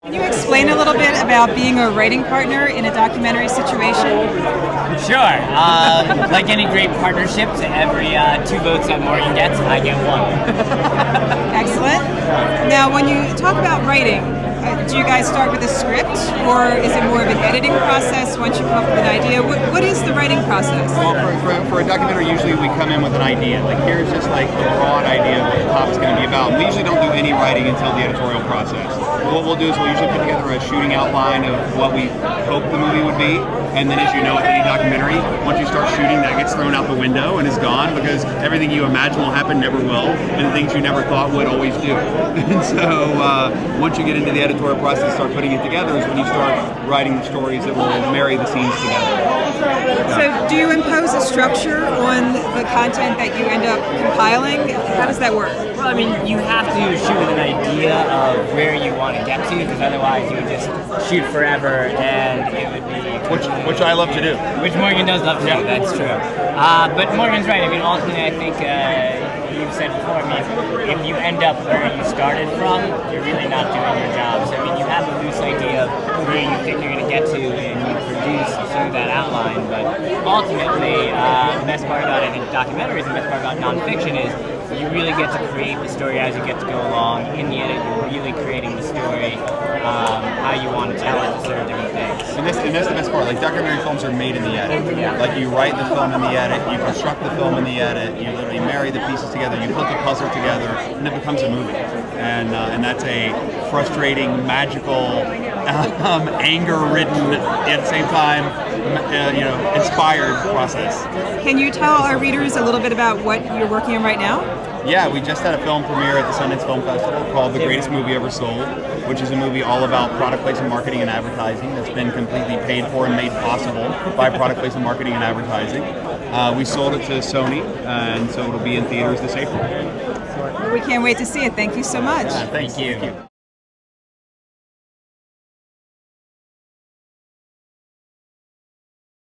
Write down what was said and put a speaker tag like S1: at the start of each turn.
S1: Can you explain a little bit about being a writing partner in a documentary situation?
S2: Sure. Like any great partnership, to every 2 votes that Morgan gets, I get 1.
S1: Excellent. Now, when you talk about writing, do you guys start with a script, or is it more of an editing process once you come up with an idea? What is the writing process?
S3: Well, for a documentary, usually we come in with an idea. Like, here's just like the broad idea of what the topic's going to be about. We usually don't do any writing until the editorial process. What we'll do is we'll usually put together a shooting outline of what we hope the movie would be, and then, as you know, with any documentary, once you start shooting, that gets thrown out the window and is gone, because everything you imagine will happen never will, and the things you never thought would always do. And so once you get into the editorial process and start putting it together is when you start writing the stories that will marry the scenes together.
S1: So do you impose a structure on the content that you end up compiling? How does that work?
S2: Well, I mean, you have to shoot with an idea of where you want to get to, because otherwise you would just shoot forever, and it would be...
S3: Which I love to do.
S2: Which Morgan does love to do, that's true. But Morgan's right. I mean, ultimately, I think you've said before, I mean, if you end up where you started from, you're really not doing your job. So, I mean, you have a loose idea of where you think you're going to get to, and you produce through that outline. But ultimately, the best part about, I think, documentaries, the best part about nonfiction is you really get to create the story as you get to go along. In the edit, you're really creating the story, how you want to tell it to serve different things.
S3: And that's the best part. Like, documentary films are made in the edit.
S2: Yeah.
S3: Like, you write the film in the edit, you construct the film in the edit, you literally marry the pieces together, you put the puzzle together, and it becomes a movie. And that's a frustrating, magical, anger-ridden, at the same time, inspired process.
S1: Can you tell our readers a little bit about what you're working on right now?
S3: Yeah, we just had a film premiere at the Sundance Film Festival called The Greatest Movie Ever Sold, which is a movie all about product placement, marketing, and advertising that's been completely paid for and made possible by product placement, marketing, and advertising. We sold it to Sony, and so it'll be in theaters this April.
S1: We can't wait to see it. Thank you so much.
S2: Thank you.